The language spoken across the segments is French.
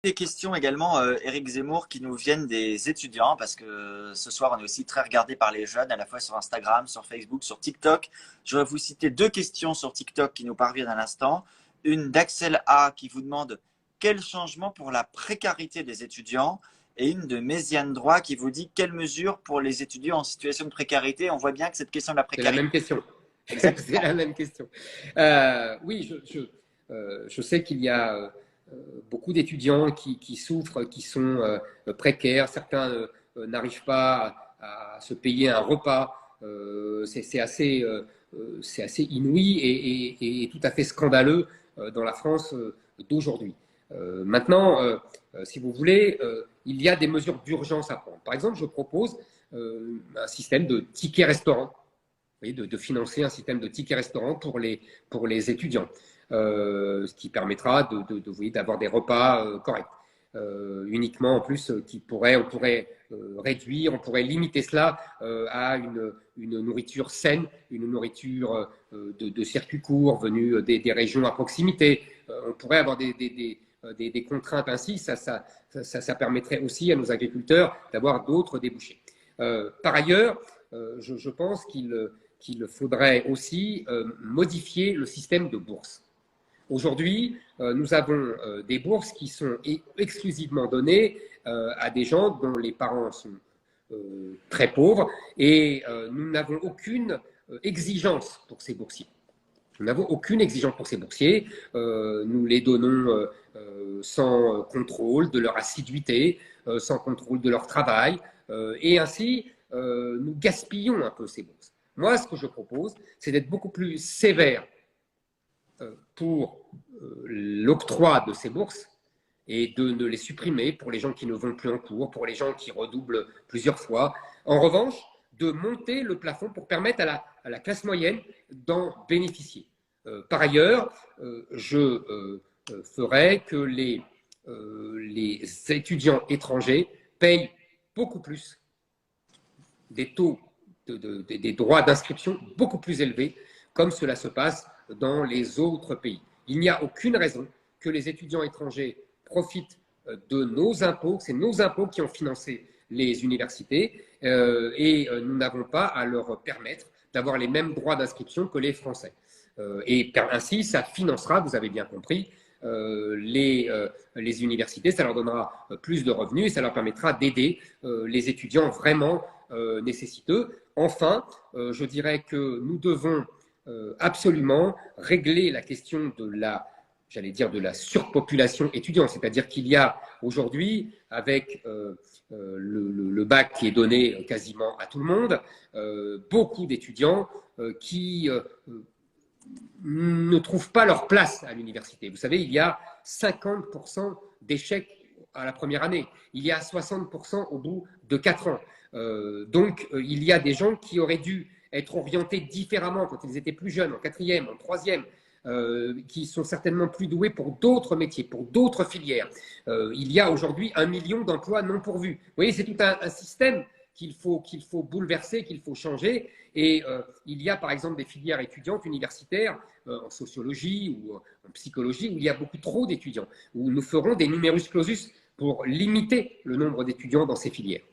Des questions également, Éric Zemmour, qui nous viennent des étudiants, parce que ce soir, on est aussi très regardé par les jeunes, à la fois sur Instagram, sur Facebook, sur TikTok. Je vais vous citer deux questions sur TikTok qui nous parviennent à l'instant. Une d'Axel A qui vous demande quel changement pour la précarité des étudiants, et une de Méziane Droit qui vous dit quelles mesures pour les étudiants en situation de précarité. On voit bien que cette question de la C'est la précarité. même question. C'est Exactement. la même question. Oui, je sais qu'il y a beaucoup d'étudiants qui souffrent, qui sont précaires. Certains n'arrivent pas à se payer un repas. C'est assez inouï et tout à fait scandaleux dans la France d'aujourd'hui. Si vous voulez, il y a des mesures d'urgence à prendre. Par exemple, je propose un système de tickets restaurant, voyez, de financer un système de tickets restaurant pour les étudiants, ce qui permettra d'avoir des repas corrects. Uniquement en plus on pourrait réduire, on pourrait limiter cela à une nourriture saine, une nourriture de circuit court venue des régions à proximité. On pourrait avoir des contraintes ainsi, ça permettrait aussi à nos agriculteurs d'avoir d'autres débouchés. Par ailleurs, je pense qu'il faudrait aussi modifier le système de bourse. Aujourd'hui, nous avons des bourses qui sont exclusivement données à des gens dont les parents sont très pauvres et nous n'avons aucune exigence pour ces boursiers. Nous n'avons aucune exigence pour ces boursiers. Nous les donnons sans contrôle de leur assiduité, sans contrôle de leur travail, et ainsi nous gaspillons un peu ces bourses. Moi, ce que je propose, c'est d'être beaucoup plus sévère pour l'octroi de ces bourses et de les supprimer pour les gens qui ne vont plus en cours, pour les gens qui redoublent plusieurs fois. En revanche, de monter le plafond pour permettre à la classe moyenne d'en bénéficier. Par ailleurs, je ferai que les étudiants étrangers payent beaucoup plus des taux, des droits d'inscription beaucoup plus élevés, comme cela se passe dans les autres pays. Il n'y a aucune raison que les étudiants étrangers profitent de nos impôts. C'est nos impôts qui ont financé les universités et nous n'avons pas à leur permettre d'avoir les mêmes droits d'inscription que les Français. Et ainsi, ça financera, vous avez bien compris, les universités, ça leur donnera plus de revenus et ça leur permettra d'aider les étudiants vraiment nécessiteux. Enfin, je dirais que nous devons absolument régler la question de la surpopulation étudiante. C'est-à-dire qu'il y a aujourd'hui, avec le bac qui est donné quasiment à tout le monde, beaucoup d'étudiants qui ne trouvent pas leur place à l'université. Vous savez, il y a 50% d'échecs à la première année. Il y a 60% au bout de 4 ans. Donc, il y a des gens qui auraient dû être orientés différemment quand ils étaient plus jeunes, en quatrième, en troisième, qui sont certainement plus doués pour d'autres métiers, pour d'autres filières. Il y a aujourd'hui 1 million d'emplois non pourvus. Vous voyez, c'est tout un système qu'il faut bouleverser, qu'il faut changer. Et il y a par exemple des filières étudiantes universitaires en sociologie ou en psychologie où il y a beaucoup trop d'étudiants, où nous ferons des numerus clausus pour limiter le nombre d'étudiants dans ces filières.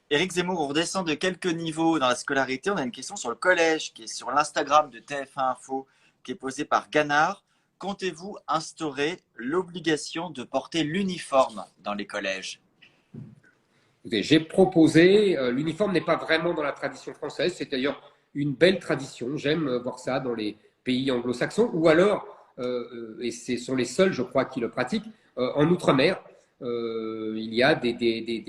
Éric Zemmour, on redescend de quelques niveaux dans la scolarité. On a une question sur le collège qui est sur l'Instagram de TF1 Info, qui est posée par Ganard. Comptez-vous instaurer l'obligation de porter l'uniforme dans les collèges? J'ai proposé, l'uniforme n'est pas vraiment dans la tradition française, c'est d'ailleurs une belle tradition, j'aime voir ça dans les pays anglo-saxons, ou alors, et ce sont les seuls, je crois, qui le pratiquent, en Outre-mer. Il y a des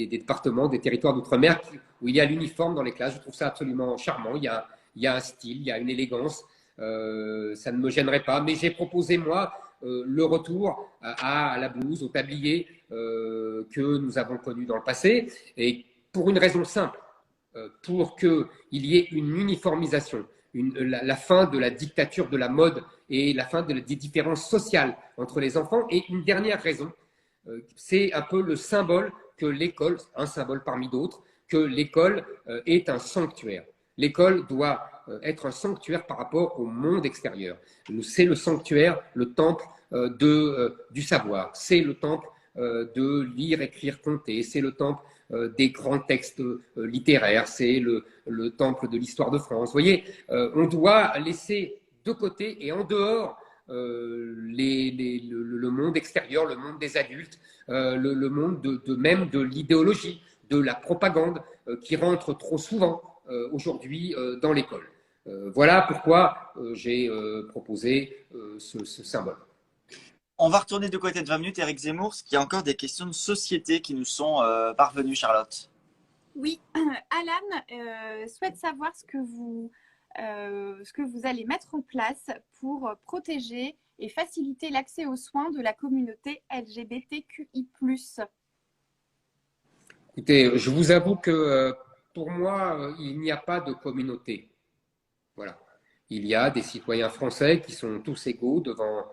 départements, des territoires d'outre-mer où il y a l'uniforme dans les classes. Je trouve ça absolument charmant. Il y a un style, il y a une élégance. Ça ne me gênerait pas. Mais j'ai proposé, moi, le retour à la blouse, au tablier que nous avons connu dans le passé. Et pour une raison simple, pour qu'il y ait une uniformisation, la fin de la dictature de la mode et la fin des différences sociales entre les enfants. Et une dernière raison, c'est un peu le symbole que l'école, un symbole parmi d'autres, que l'école est un sanctuaire. L'école doit être un sanctuaire par rapport au monde extérieur. C'est le sanctuaire, le temple du savoir. C'est le temple de lire, écrire, compter. C'est le temple des grands textes littéraires. C'est le temple de l'histoire de France. Vous voyez, on doit laisser de côté et en dehors le monde extérieur, le monde des adultes, le monde même de l'idéologie, de la propagande qui rentre trop souvent aujourd'hui dans l'école. Voilà pourquoi j'ai proposé ce symbole. On va retourner du côté de 20 minutes, Éric Zemmour, parce qu'il y a encore des questions de société qui nous sont parvenues, Charlotte. Oui, Alan souhaite savoir ce que vous allez mettre en place pour protéger et faciliter l'accès aux soins de la communauté LGBTQI+. Écoutez, je vous avoue que pour moi, il n'y a pas de communauté. Voilà. Il y a des citoyens français qui sont tous égaux devant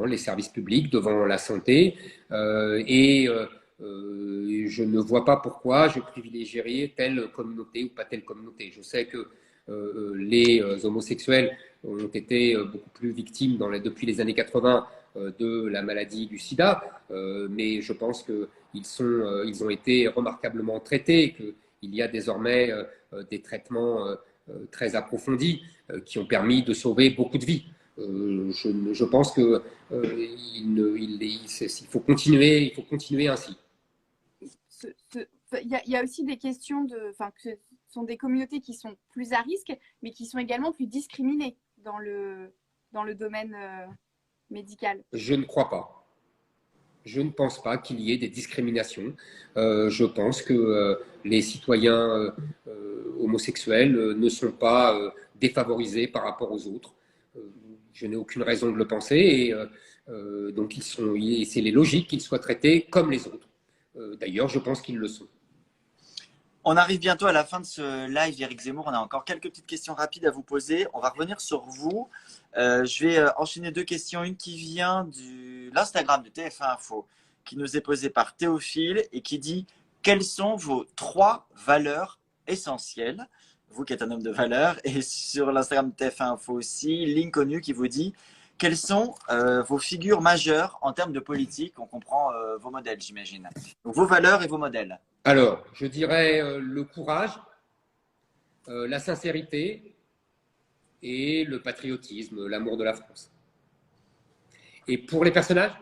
les services publics, devant la santé, et je ne vois pas pourquoi je privilégierais telle communauté ou pas telle communauté. Je sais que les homosexuels ont été beaucoup plus victimes depuis les années 80 de la maladie du sida, mais je pense qu'ils ont été remarquablement traités, qu'il y a désormais des traitements très approfondis qui ont permis de sauver beaucoup de vies. Je pense qu'il faut continuer ainsi. Il y a aussi des questions que ce sont des communautés qui sont plus à risque, mais qui sont également plus discriminées dans le domaine médical. Je ne crois pas. Je ne pense pas qu'il y ait des discriminations. Je pense que les citoyens homosexuels ne sont pas défavorisés par rapport aux autres. Je n'ai aucune raison de le penser et donc c'est logique qu'ils soient traités comme les autres. D'ailleurs, je pense qu'ils le sont. On arrive bientôt à la fin de ce live, Éric Zemmour. On a encore quelques petites questions rapides à vous poser. On va revenir sur vous. Je vais enchaîner deux questions. Une qui vient de l'Instagram de TF1 Info, qui nous est posée par Théophile et qui dit « Quelles sont vos 3 valeurs essentielles ?» Vous qui êtes un homme de valeur. Et sur l'Instagram de TF1 Info aussi, l'inconnu qui vous dit « Quelles sont vos figures majeures en termes de politique ?» On comprend vos modèles, j'imagine. Donc, vos valeurs et vos modèles. Alors, je dirais le courage, la sincérité et le patriotisme, l'amour de la France. Et pour les personnages?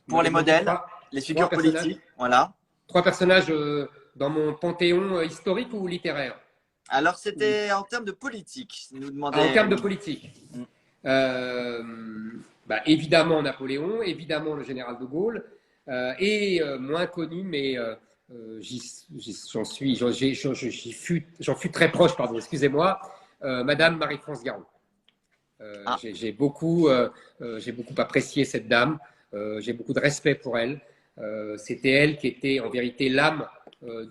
Pour les modèles, les figures politiques, voilà. 3 personnages dans mon panthéon historique ou littéraire? Alors, c'était en termes de politique, nous demandait. En termes de politique. Évidemment Napoléon, évidemment le général de Gaulle, et moins connu, mais j'en fus très proche, pardon, excusez-moi, Madame Marie-France Garot. J'ai beaucoup apprécié cette dame, j'ai beaucoup de respect pour elle. C'était elle qui était en vérité l'âme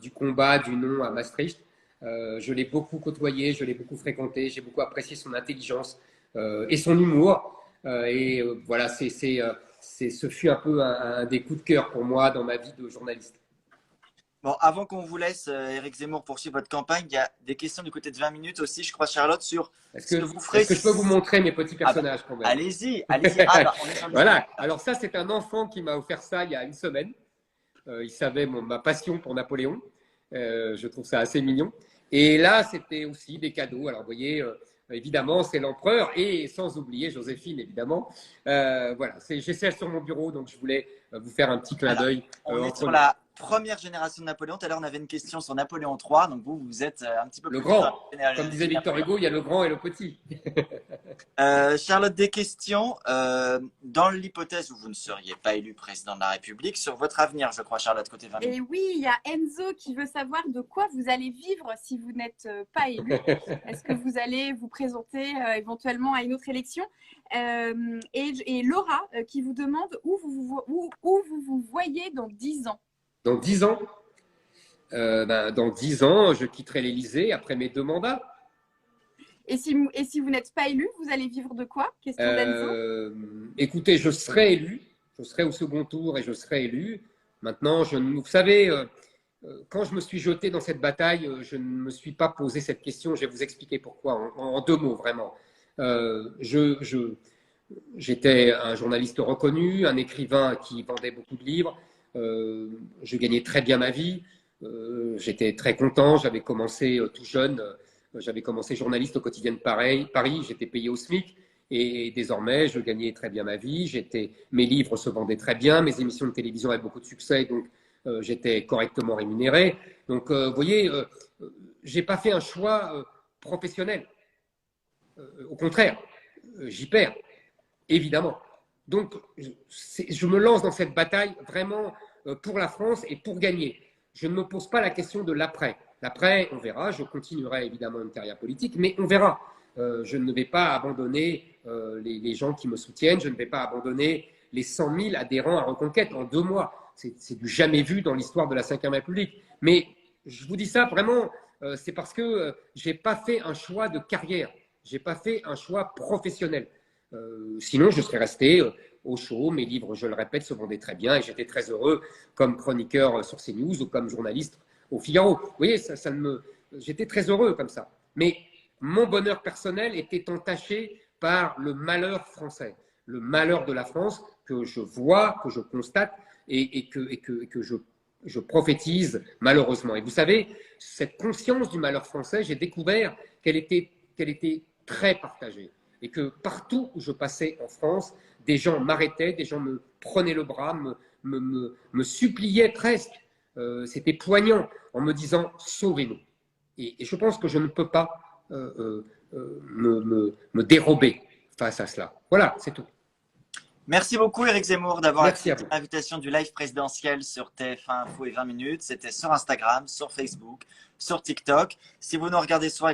du combat du non à Maastricht. Je l'ai beaucoup côtoyée, je l'ai beaucoup fréquentée, j'ai beaucoup apprécié son intelligence et son humour. Voilà, ce fut un peu un des coups de cœur pour moi dans ma vie de journaliste. Bon, avant qu'on vous laisse, Éric Zemmour, poursuivre votre campagne, il y a des questions du côté de 20 minutes aussi, je crois, Charlotte, sur ce que vous ferez. Est-ce que je peux vous montrer mes petits personnages quand même? Allez-y. Voilà, alors ça, c'est un enfant qui m'a offert ça il y a une semaine. Il savait ma passion pour Napoléon. Je trouve ça assez mignon. Et là, c'était aussi des cadeaux. Alors, vous voyez, évidemment, c'est l'empereur et sans oublier Joséphine, évidemment. Voilà, j'ai ça sur mon bureau, donc je voulais vous faire un petit clin d'œil. On est sur la première génération de Napoléon. Tout à l'heure, on avait une question sur Napoléon III. Donc, vous êtes un petit peu le plus grand. Comme disait Victor Hugo, il y a le grand et le petit. Charlotte, des questions. Dans l'hypothèse où vous ne seriez pas élu président de la République, sur votre avenir, je crois, Charlotte, côté 20 minutes. Et oui, il y a Enzo qui veut savoir de quoi vous allez vivre si vous n'êtes pas élu. Est-ce que vous allez vous présenter éventuellement à une autre élection? Et Laura qui vous demande où vous voyez dans 10 ans. Dans 10 ans, dans 10 ans, je quitterai l'Élysée après mes 2 mandats. Et si vous n'êtes pas élu, vous allez vivre de quoi? Question d'Enzo. Écoutez, je serai élu. Je serai au second tour et je serai élu. Maintenant, vous savez, quand je me suis jeté dans cette bataille, je ne me suis pas posé cette question. Je vais vous expliquer pourquoi en 2 mots, vraiment. J'étais un journaliste reconnu, un écrivain qui vendait beaucoup de livres. Je gagnais très bien ma vie. J'étais très content. J'avais commencé tout jeune. J'avais commencé journaliste au quotidien de Paris. J'étais payé au SMIC. Et désormais, je gagnais très bien ma vie. Mes livres se vendaient très bien. Mes émissions de télévision avaient beaucoup de succès. Donc, j'étais correctement rémunéré. Donc, vous voyez, j'ai pas fait un choix professionnel. Au contraire, j'y perds, évidemment. Donc, je me lance dans cette bataille vraiment pour la France et pour gagner. Je ne me pose pas la question de l'après. L'après, on verra. Je continuerai évidemment une carrière politique, mais on verra. Je ne vais pas abandonner les gens qui me soutiennent. Je ne vais pas abandonner les 100 000 adhérents à Reconquête en 2 mois. C'est du jamais vu dans l'histoire de la Ve République. Mais je vous dis ça vraiment, c'est parce que je n'ai pas fait un choix de carrière. Je n'ai pas fait un choix professionnel. Sinon, je serais resté au chaud. Mes livres, je le répète, se vendaient très bien et j'étais très heureux comme chroniqueur sur CNews ou comme journaliste au Figaro. Vous voyez, j'étais très heureux comme ça. Mais mon bonheur personnel était entaché par le malheur français, le malheur de la France que je vois, que je constate et que je prophétise malheureusement. Et vous savez, cette conscience du malheur français, j'ai découvert qu'elle était très partagée. Et que partout où je passais en France, des gens m'arrêtaient, des gens me prenaient le bras, me suppliaient presque. C'était poignant en me disant « sauvez-nous ». Et je pense que je ne peux pas me dérober face à cela. Voilà, c'est tout. Merci beaucoup Éric Zemmour d'avoir accepté l'invitation du live présidentiel sur TF1 Info et 20 minutes. C'était sur Instagram, sur Facebook, sur TikTok. Si vous nous regardez sur